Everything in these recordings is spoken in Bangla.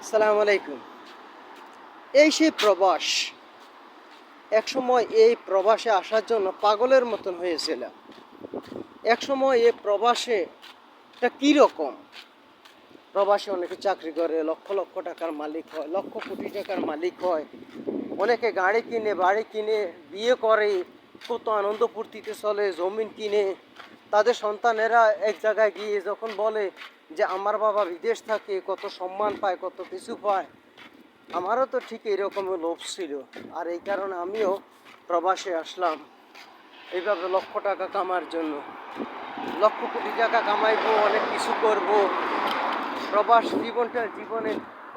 আসসালামু আলাইকুম। এই সেই প্রবাস। একসময় এই প্রবাসে আসার জন্য পাগলের মতন হয়েছিলাম। একসময় এই প্রবাসে এটা কীরকম, প্রবাসে অনেকে চাকরি করে, লক্ষ লক্ষ টাকার মালিক হয়, লক্ষ কোটি টাকার মালিক হয়, অনেকে গাড়ি কিনে, বাড়ি কিনে, বিয়ে করে, কত আনন্দ ফুর্তিতে চলে, জমিন কিনে। তাদের সন্তানেরা এক জায়গায় গিয়ে যখন বলে যে আমার বাবা বিদেশ থাকে, কত সম্মান পায়, কত কিছু পায়। আমারও তো ঠিক এরকমই লোভ ছিল, আর এই কারণে আমিও প্রবাসে আসলাম এইভাবে লক্ষ টাকা কামার জন্য। লক্ষ কোটি টাকা কামাইবো, অনেক কিছু করব। প্রবাস জীবনে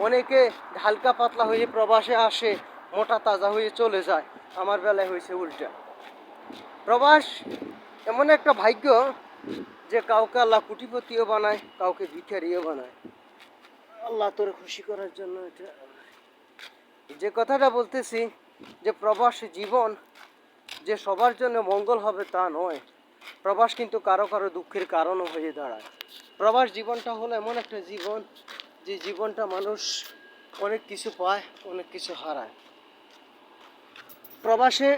অনেকে হালকা পাতলা হয়ে প্রবাসে আসে, মোটা তাজা হয়ে চলে যায়। আমার বেলায় হয়েছে উল্টা। প্রবাস এমন একটা ভাগ্য যে কাউকে আল্লাহ কোটিপতিও বানায়, কাউকে ভিখারিও বানায়। আল্লাহ তোর খুশি করার জন্য এটা যে কথাটা বলতেছি, যে প্রবাস জীবন যে সবার জন্য মঙ্গল হবে তা নয়। প্রবাস কিন্তু কারো কারো দুঃখের কারণও হয়ে দাঁড়ায়। প্রবাস জীবনটা হলো এমন একটা জীবন, যে জীবনটা মানুষ অনেক কিছু পায়, অনেক কিছু হারায়। প্রবাসে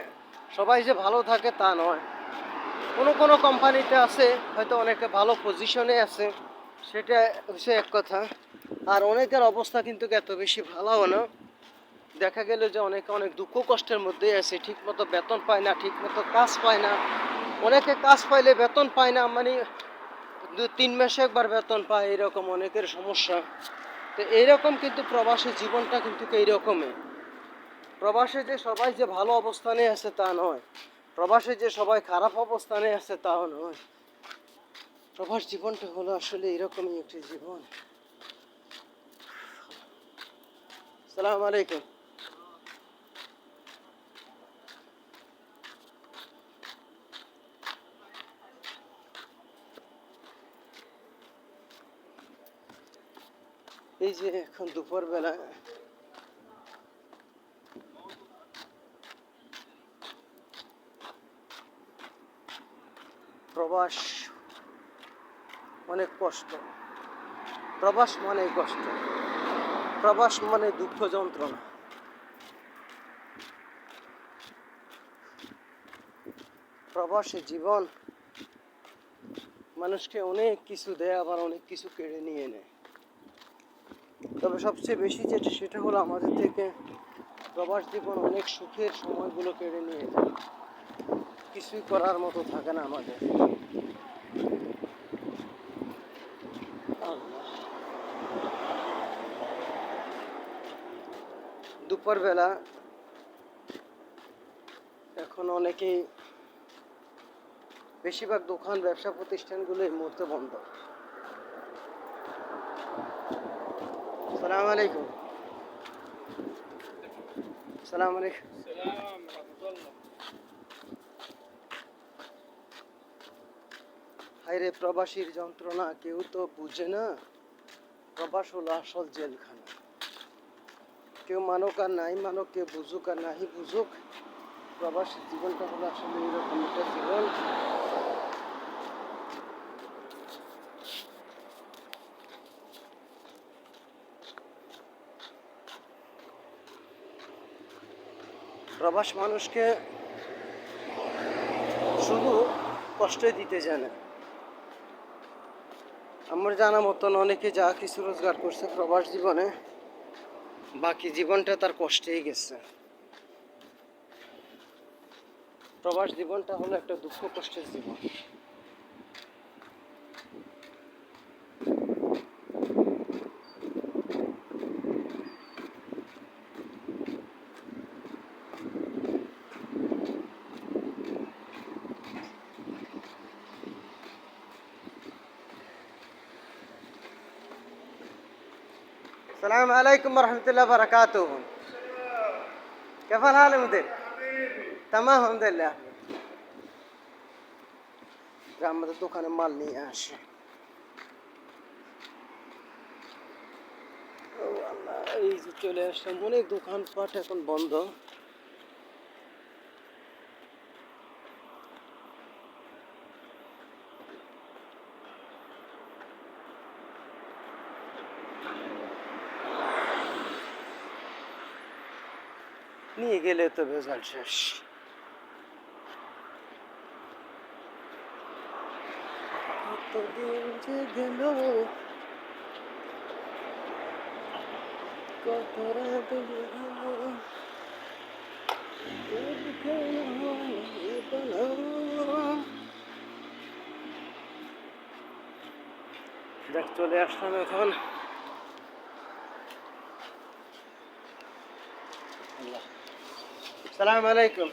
সবাই যে ভালো থাকে তা নয়। কোনো কোম্পানিতে আছে হয়তো অনেকে ভালো পজিশনে আছে, সেটা হচ্ছে এক কথা। আর অনেকের অবস্থা কিন্তু এত বেশি ভালোও না। দেখা গেল যে অনেকে অনেক দুঃখ কষ্টের মধ্যে আছে, ঠিকমতো বেতন পায় না, ঠিকমতো কাজ পায় না। অনেকে কাজ পাইলে বেতন পায় না, মানে 2-3 মাসে একবার বেতন পায়, এরকম অনেকের সমস্যা। তো এইরকম কিন্তু প্রবাসী জীবনটা কিন্তু এইরকমই। প্রবাসে যে সবাই যে ভালো অবস্থানে আছে তা নয়, প্রবাসে যে সবাই খারাপ অবস্থানে আছে তাও নয়। প্রবাস জীবনটা হলো আসলে এরকমই একটি জীবন। আসসালামু আলাইকুম। এই যে এখন দুপুরবেলা প্রবাস অনেক কষ্ট, প্রবাস মানে কষ্ট, প্রবাস মানে দুঃখ যন্ত্রণা। প্রবাসী জীবন মানুষকে অনেক কিছু দেয়, আবার অনেক কিছু কেড়ে নিয়ে নেয়। তবে সবচেয়ে বেশি যেটা, সেটা হলো আমাদের থেকে প্রবাস জীবন অনেক সুখের সময়গুলো কেড়ে নিয়ে যায়। কিছুই করার মতো থাকে না আমাদের। দুপুরবেলা এখন অনেকেই, বেশিরভাগ দোকান ব্যবসা প্রতিষ্ঠানগুলো এই মুহূর্তে বন্ধ। আসসালামু আলাইকুম। আসসালামু আলাইকুম। হায়রে প্রবাসীর যন্ত্রণা কেউ তো বুঝে না। প্রবাস হলো আসল জেলখানা। কেউ মানক আর নাই মানক, কেউ বুঝুক আর নাই বুঝুক, প্রবাসী জীবনটা হলো আসলে এরকম একটা জীবন। প্রবাস মানুষকে শুধু কষ্ট দিতে জানে। আমার জানা মতন অনেকে যা কিছু রোজগার করছে প্রবাস জীবনে, বাকি জীবনটা তার কষ্টেই গেছে। প্রবাস জীবনটা হলো একটা দুঃখ কষ্টের জীবন। السلام عليكم ورحمة الله وبركاته. كيف الحال مدير؟ تمام الحمد لله. আমাদের দোকানে মাল নিয়ে আসে। এই যে চলে আসলাম, অনেক দোকানপাট এখন বন্ধ। নিয়ে গেলে তো ভেজাল শেষ। কতদিন যে গেল, কত রাত গেল, দেখ চলে আসলাম এখন। সালাম আলাইকুম।